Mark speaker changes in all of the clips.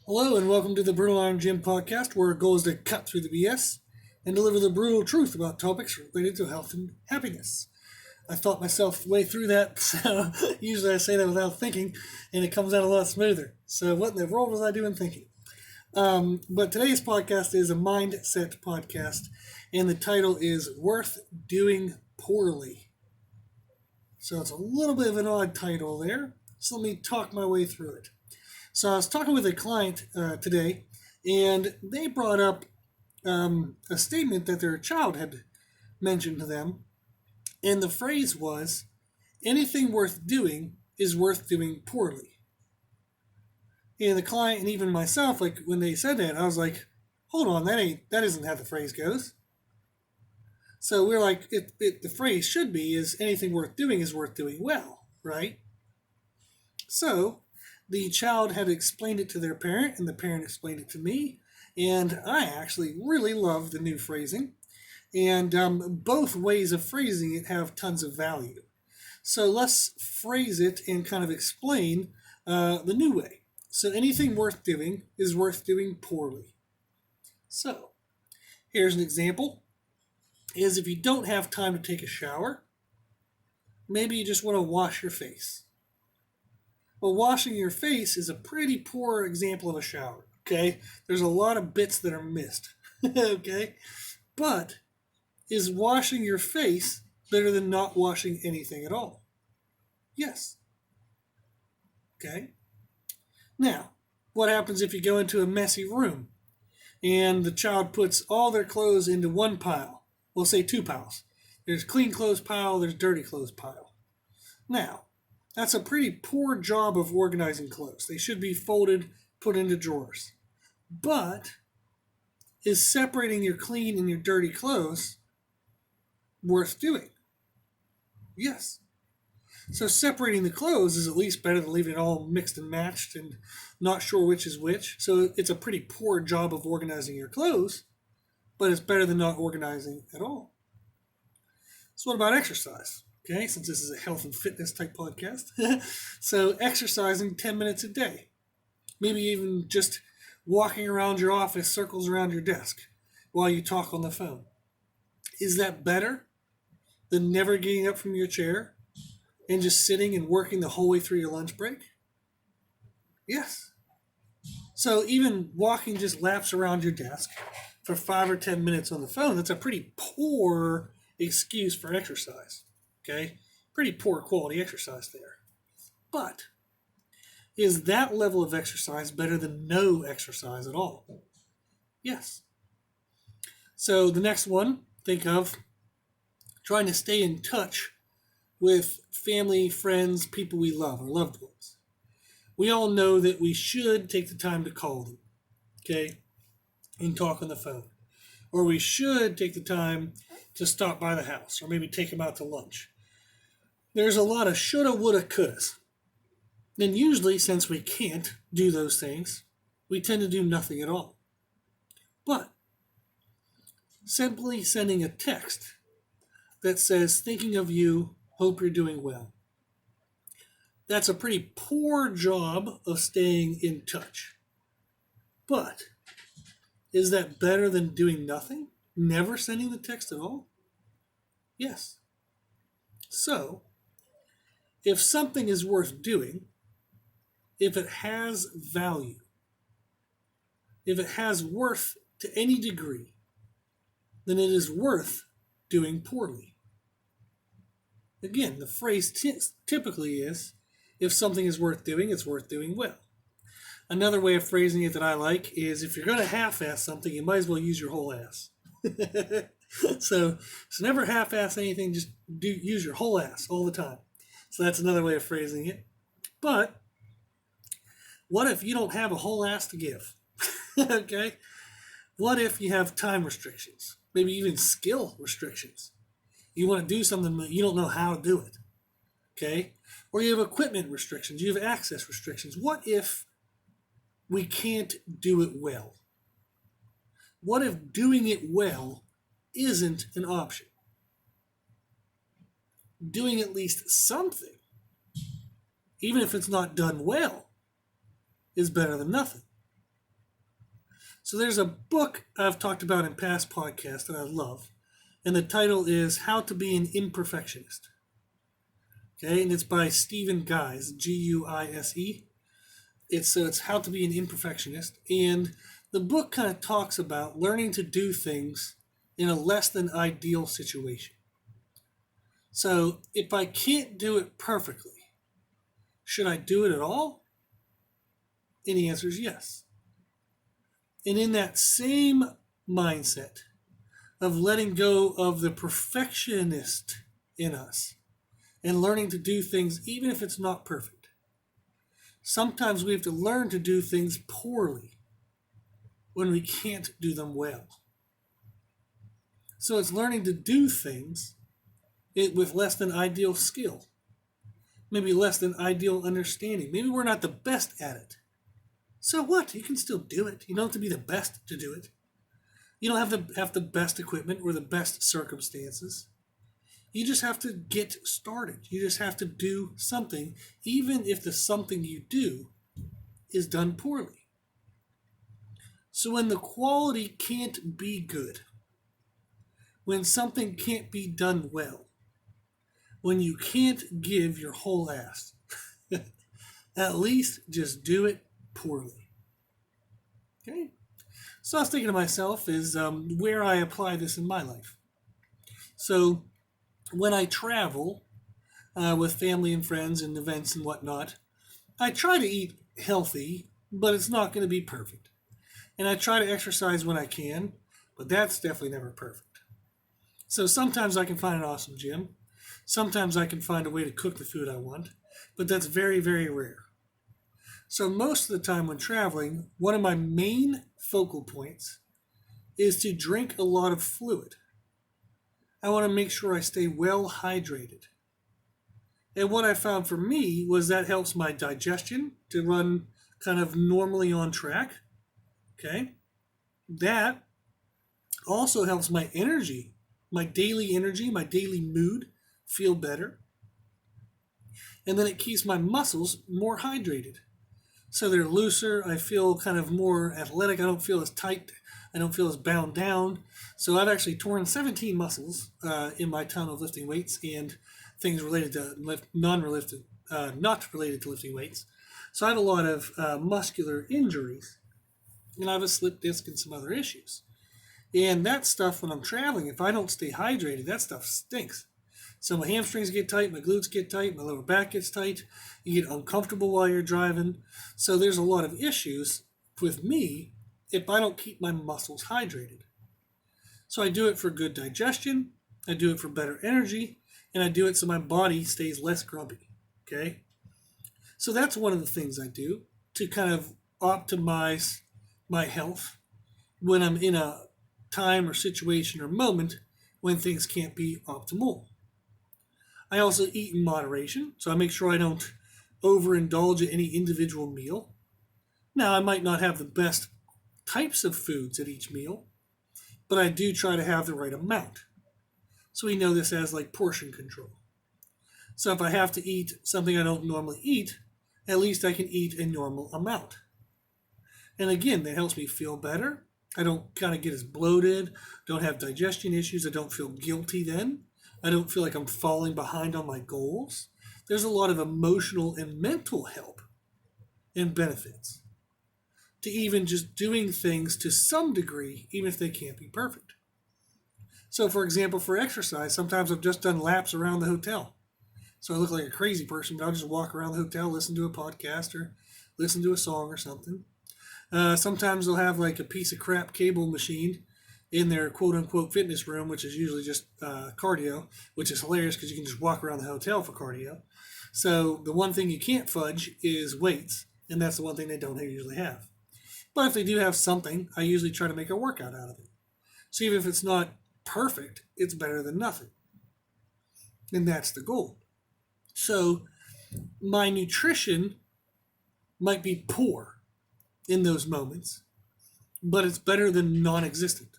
Speaker 1: Hello and welcome to the Brutal Iron Gym podcast, where our goal is to cut through the BS and deliver the brutal truth about topics related to health and happiness. I thought myself way through that, so usually I say that without thinking, and it comes out a lot smoother. So what in the world was I doing thinking? But today's podcast is a mindset podcast, and the title is Worth Doing Poorly. So it's a little bit of an odd title there, so let me talk my way through it. So I was talking with a client today, and they brought up a statement that their child had mentioned to them, and the phrase was, "Anything worth doing is worth doing poorly." And the client and even myself, like when they said that, I was like, "Hold on, that isn't how the phrase goes." So we're like, the phrase should be is anything worth doing is worth doing well, right? So the child had explained it to their parent, and the parent explained it to me. And I actually really love the new phrasing. And both ways of phrasing it have tons of value. So let's phrase it and kind of explain the new way. So anything worth doing is worth doing poorly. So here's an example: is if you don't have time to take a shower, maybe you just want to wash your face. Well, washing your face is a pretty poor example of a shower, okay? There's a lot of bits that are missed, okay? But is washing your face better than not washing anything at all? Yes. Okay? Now, what happens if you go into a messy room and the child puts all their clothes into one pile? We'll say two piles. There's clean clothes pile, there's dirty clothes pile. Now, that's a pretty poor job of organizing clothes. They should be folded, put into drawers. But is separating your clean and your dirty clothes worth doing? Yes. So separating the clothes is at least better than leaving it all mixed and matched and not sure which is which. So it's a pretty poor job of organizing your clothes, but it's better than not organizing at all. So what about exercise? Okay, since this is a health and fitness type podcast. So exercising 10 minutes a day. Maybe even just walking around your office, circles around your desk while you talk on the phone. Is that better than never getting up from your chair and just sitting and working the whole way through your lunch break? Yes. So even walking just laps around your desk for 5 or 10 minutes on the phone, that's a pretty poor excuse for exercise. Okay? Pretty poor quality exercise there. But is that level of exercise better than no exercise at all? Yes. So the next one, think of trying to stay in touch with family, friends, people we love, our loved ones. We all know that we should take the time to call them, okay, and talk on the phone. Or we should take the time to stop by the house, or maybe take them out to lunch. There's a lot of shoulda, woulda, couldas. And usually, since we can't do those things, we tend to do nothing at all. But simply sending a text that says, "Thinking of you, hope you're doing well." That's a pretty poor job of staying in touch. But is that better than doing nothing? Never sending the text at all? Yes. So, if something is worth doing, if it has value, if it has worth to any degree, then it is worth doing poorly. Again, the phrase typically is, if something is worth doing, it's worth doing well. Another way of phrasing it that I like is, if you're going to half-ass something, you might as well use your whole ass. so never half-ass anything, just use your whole ass all the time. So that's another way of phrasing it. But what if you don't have a whole ass to give? Okay? What if you have time restrictions? Maybe even skill restrictions. You want to do something, but you don't know how to do it. Okay? Or you have equipment restrictions. You have access restrictions. What if we can't do it well? What if doing it well isn't an option? Doing at least something, even if it's not done well, is better than nothing. So there's a book I've talked about in past podcasts that I love, and the title is How to Be an Imperfectionist. Okay, and it's by Stephen Guise, Guise. It's How to Be an Imperfectionist, and the book kind of talks about learning to do things in a less than ideal situation. So if I can't do it perfectly, should I do it at all? And the answer is yes. And in that same mindset of letting go of the perfectionist in us and learning to do things even if it's not perfect, sometimes we have to learn to do things poorly when we can't do them well. So it's learning to do things with less than ideal skill, maybe less than ideal understanding. Maybe we're not the best at it. So what? You can still do it. You don't have to be the best to do it. You don't have to have the best equipment or the best circumstances. You just have to get started. You just have to do something, even if the something you do is done poorly. So when the quality can't be good, when something can't be done well, when you can't give your whole ass, at least just do it poorly. Okay? So I was thinking to myself is where I apply this in my life. So when I travel with family and friends and events and whatnot, I try to eat healthy, but it's not going to be perfect. And I try to exercise when I can, but that's definitely never perfect. So sometimes I can find an awesome gym. Sometimes I can find a way to cook the food I want, but that's very, very rare. So most of the time when traveling, one of my main focal points is to drink a lot of fluid. I want to make sure I stay well hydrated. And what I found for me was that helps my digestion to run kind of normally on track. Okay. That also helps my energy, my daily mood feel better. And then it keeps my muscles more hydrated. So they're looser. I feel kind of more athletic. I don't feel as tight. I don't feel as bound down. So I've actually torn 17 muscles in my time of lifting weights and things related to not related to lifting weights. So I have a lot of muscular injuries, and I have a slip disc and some other issues. And that stuff, when I'm traveling, if I don't stay hydrated, that stuff stinks. So my hamstrings get tight, my glutes get tight, my lower back gets tight. You get uncomfortable while you're driving. So there's a lot of issues with me if I don't keep my muscles hydrated. So I do it for good digestion, I do it for better energy, and I do it so my body stays less grumpy. Okay? So that's one of the things I do to kind of optimize my health when I'm in a time or situation or moment when things can't be optimal. I also eat in moderation, so I make sure I don't overindulge at any individual meal. Now, I might not have the best types of foods at each meal, but I do try to have the right amount. So we know this as like portion control. So if I have to eat something I don't normally eat, at least I can eat a normal amount. And again, that helps me feel better. I don't kind of get as bloated, don't have digestion issues, I don't feel guilty then. I don't feel like I'm falling behind on my goals. There's a lot of emotional and mental help and benefits to even just doing things to some degree, even if they can't be perfect. So, for example, for exercise, sometimes I've just done laps around the hotel. So I look like a crazy person, but I'll just walk around the hotel, listen to a podcast or listen to a song or something. Sometimes they'll have like a piece of crap cable machine in their quote-unquote fitness room, which is usually just cardio, which is hilarious because you can just walk around the hotel for cardio. So the one thing you can't fudge is weights, and that's the one thing they don't usually have. But if they do have something, I usually try to make a workout out of it. So even if it's not perfect, it's better than nothing. And that's the goal. So my nutrition might be poor in those moments, but it's better than non-existent.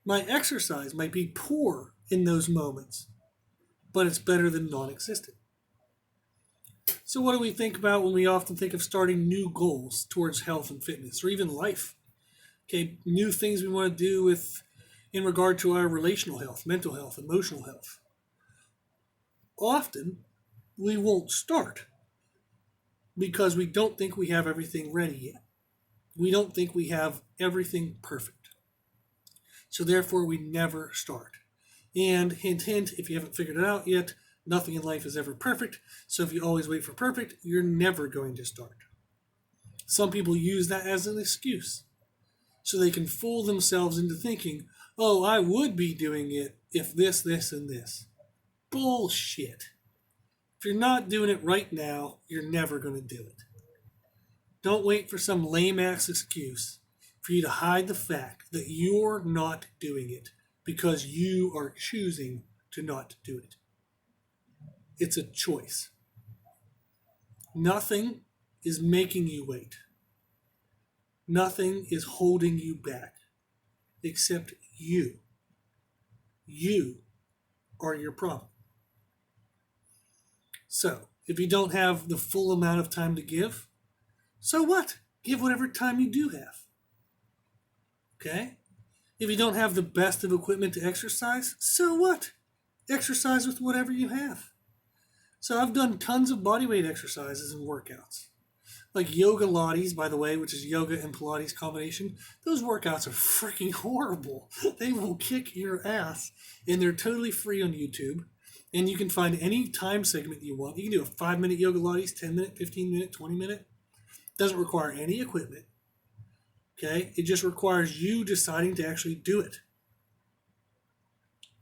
Speaker 1: My exercise might be poor in those moments, but it's better than non-existent. So what do we think about when we often think of starting new goals towards health and fitness, or even life? Okay, new things we want to do in regard to our relational health, mental health, emotional health. Often, we won't start because we don't think we have everything ready yet. We don't think we have everything perfect. So therefore, we never start. And hint, hint, if you haven't figured it out yet, nothing in life is ever perfect. So if you always wait for perfect, you're never going to start. Some people use that as an excuse. So they can fool themselves into thinking, oh, I would be doing it if this, this, and this. Bullshit. If you're not doing it right now, you're never going to do it. Don't wait for some lame-ass excuse for you to hide the fact that you're not doing it because you are choosing to not do it. It's a choice. Nothing is making you wait. Nothing is holding you back except you. You are your problem. So, if you don't have the full amount of time to give, so what? Give whatever time you do have. Okay? If you don't have the best of equipment to exercise, so what? Exercise with whatever you have. So I've done tons of bodyweight exercises and workouts. Like yoga lattes, by the way, which is yoga and Pilates combination. Those workouts are freaking horrible. They will kick your ass. And they're totally free on YouTube. And you can find any time segment you want. You can do a 5-minute yoga lattes, 10-minute, 15-minute, 20-minute. Doesn't require any equipment. Okay? It just requires you deciding to actually do it.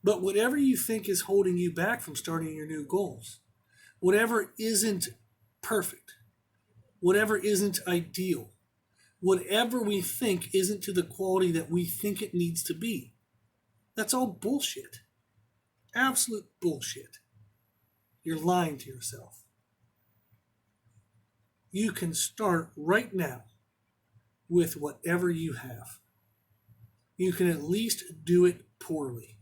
Speaker 1: But whatever you think is holding you back from starting your new goals, whatever isn't perfect, whatever isn't ideal, whatever we think isn't to the quality that we think it needs to be, that's all bullshit. Absolute bullshit. You're lying to yourself. You can start right now with whatever you have. You can at least do it poorly.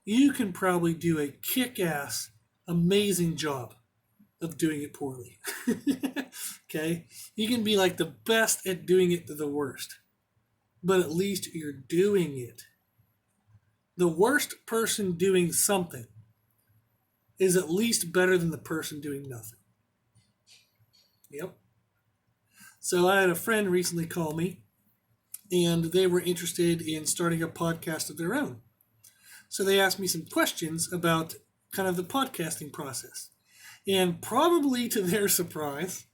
Speaker 1: You can probably do a kick-ass, amazing job of doing it poorly. Okay? You can be like the best at doing it to the worst. But at least you're doing it. The worst person doing something is at least better than the person doing nothing. Yep. So I had a friend recently call me, and they were interested in starting a podcast of their own. So they asked me some questions about kind of the podcasting process. And probably to their surprise,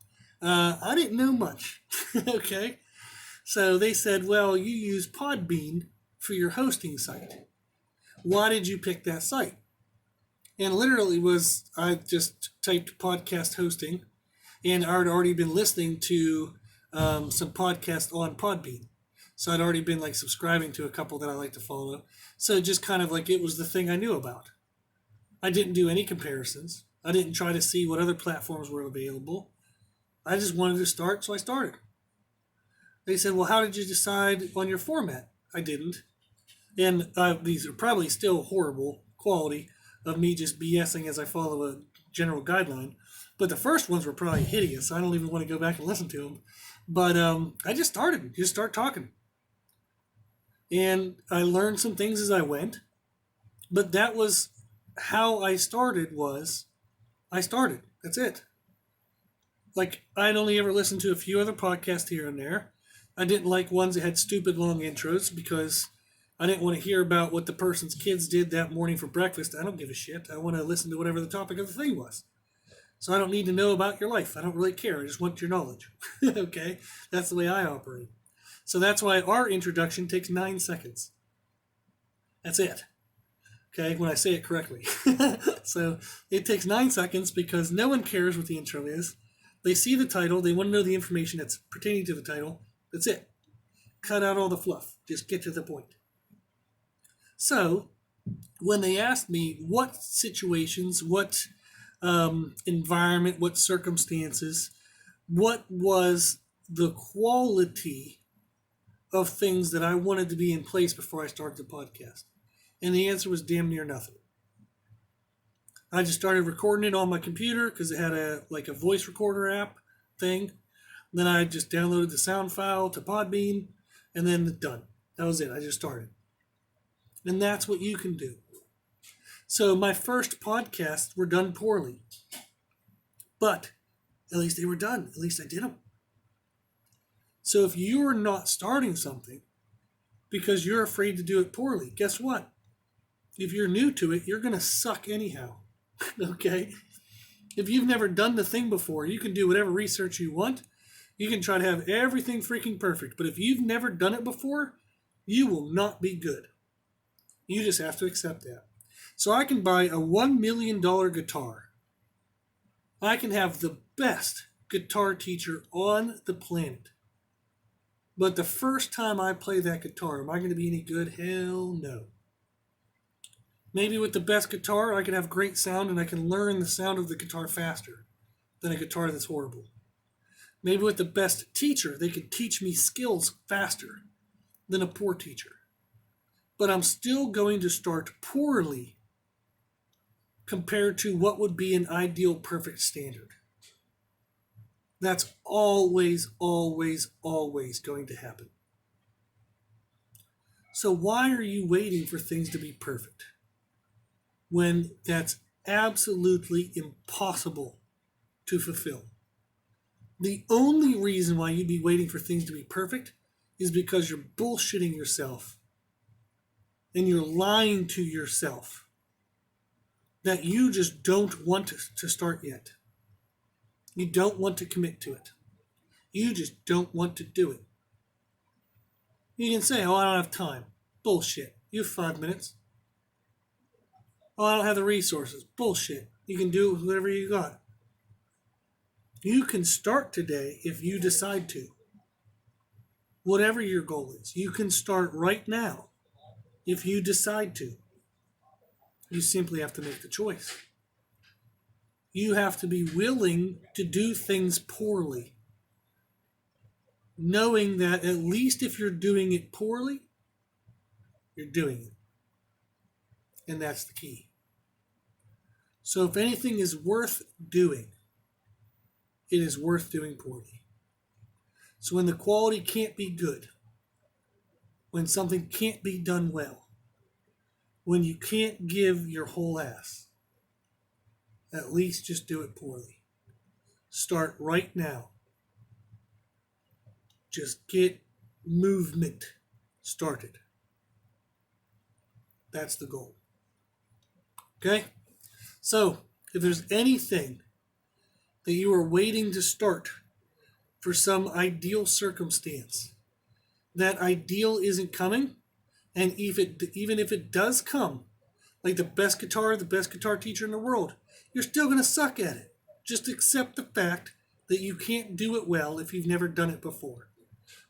Speaker 1: I didn't know much. Okay? So they said, well, you use Podbean for your hosting site. Why did you pick that site? And literally I just typed podcast hosting, and I had already been listening to some podcasts on Podbean. So I'd already been like subscribing to a couple that I like to follow. So just kind of like it was the thing I knew about. I didn't do any comparisons. I didn't try to see what other platforms were available. I just wanted to start, so I started. They said, well, how did you decide on your format? I didn't. And these are probably still horrible quality of me just BSing as I follow a general guideline. But the first ones were probably hideous. I don't even want to go back and listen to them. But I just started. Just start talking. And I learned some things as I went. But that was how I started I started. That's it. Like, I'd only ever listened to a few other podcasts here and there. I didn't like ones that had stupid long intros because I didn't want to hear about what the person's kids did that morning for breakfast. I don't give a shit. I want to listen to whatever the topic of the thing was. So I don't need to know about your life. I don't really care. I just want your knowledge. Okay? That's the way I operate. So that's why our introduction takes 9 seconds. That's it. Okay? When I say it correctly. So it takes 9 seconds because no one cares what the intro is. They see the title. They want to know the information that's pertaining to the title. That's it. Cut out all the fluff. Just get to the point. So when they asked me what situations, what environment, what circumstances, what was the quality of things that I wanted to be in place before I started the podcast? And the answer was damn near nothing. I just started recording it on my computer because it had a voice recorder app thing. Then I just downloaded the sound file to Podbean, and then done. That was it. I just started. And that's what you can do. So my first podcasts were done poorly, but at least they were done. At least I did them. So if you're not starting something because you're afraid to do it poorly, guess what? If you're new to it, you're going to suck anyhow. Okay? If you've never done the thing before, you can do whatever research you want. You can try to have everything freaking perfect. But if you've never done it before, you will not be good. You just have to accept that. So I can buy a $1 million guitar. I can have the best guitar teacher on the planet. But the first time I play that guitar, am I going to be any good? Hell no. Maybe with the best guitar, I can have great sound and I can learn the sound of the guitar faster than a guitar that's horrible. Maybe with the best teacher, they can teach me skills faster than a poor teacher. But I'm still going to start poorly compared to what would be an ideal perfect standard. That's always, always, always going to happen. So why are you waiting for things to be perfect when that's absolutely impossible to fulfill? The only reason why you'd be waiting for things to be perfect is because you're bullshitting yourself and you're lying to yourself that you just don't want to start yet. You don't want to commit to it. You just don't want to do it. You can say, oh, I don't have time. Bullshit. You have 5 minutes. Oh, I don't have the resources. Bullshit. You can do whatever you got. You can start today if you decide to. Whatever your goal is, you can start right now if you decide to. You simply have to make the choice. You have to be willing to do things poorly, knowing that at least if you're doing it poorly, you're doing it. And that's the key. So if anything is worth doing, it is worth doing poorly. So when the quality can't be good, when something can't be done well, when you can't give your whole ass, at least just do it poorly. Start right now. Just get movement started. That's the goal. Okay? So, if there's anything that you are waiting to start for some ideal circumstance, that ideal isn't coming, and even if it does come, like the best guitar teacher in the world, you're still going to suck at it. Just accept the fact that you can't do it well if you've never done it before.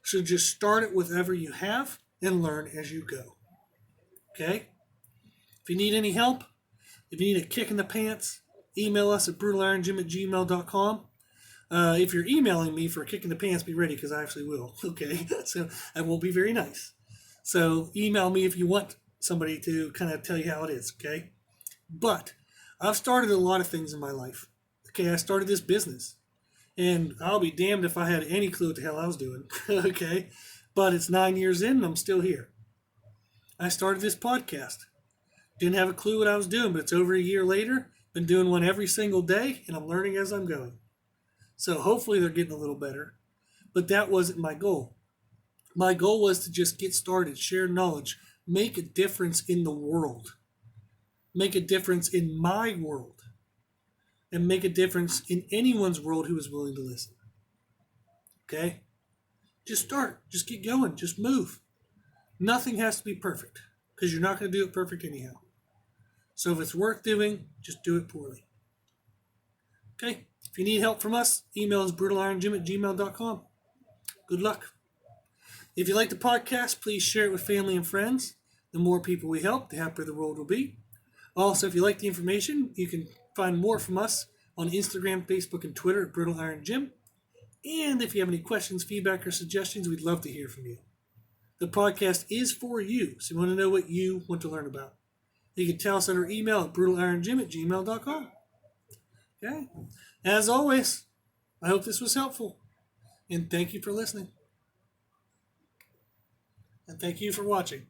Speaker 1: So just start it with whatever you have and learn as you go. Okay? If you need any help, if you need a kick in the pants, email us at brutalironjim@gmail.com. If you're emailing me for a kick in the pants, be ready because I actually will. Okay? So I won't be very nice. So email me if you want somebody to kind of tell you how it is. Okay? But I've started a lot of things in my life. Okay? I started this business. And I'll be damned if I had any clue what the hell I was doing. Okay? But it's 9 years in and I'm still here. I started this podcast. Didn't have a clue what I was doing, but it's over a year later. Been doing one every single day, and I'm learning as I'm going. So hopefully they're getting a little better. But that wasn't my goal. My goal was to just get started, share knowledge, make a difference in the world. Make a difference in my world. And make a difference in anyone's world who is willing to listen. Okay? Just start. Just get going. Just move. Nothing has to be perfect because you're not going to do it perfect anyhow. So if it's worth doing, just do it poorly. Okay? If you need help from us, email us brutalironjim@gmail.com. Good luck. If you like the podcast, please share it with family and friends. The more people we help, the happier the world will be. Also, if you like the information, you can find more from us on Instagram, Facebook, and Twitter at Brutal Iron Gym. And if you have any questions, feedback, or suggestions, we'd love to hear from you. The podcast is for you, so we want to know what you want to learn about. You can tell us on our email at brutalironjim@gmail.com. Okay? As always, I hope this was helpful, and thank you for listening. and thank you for watching.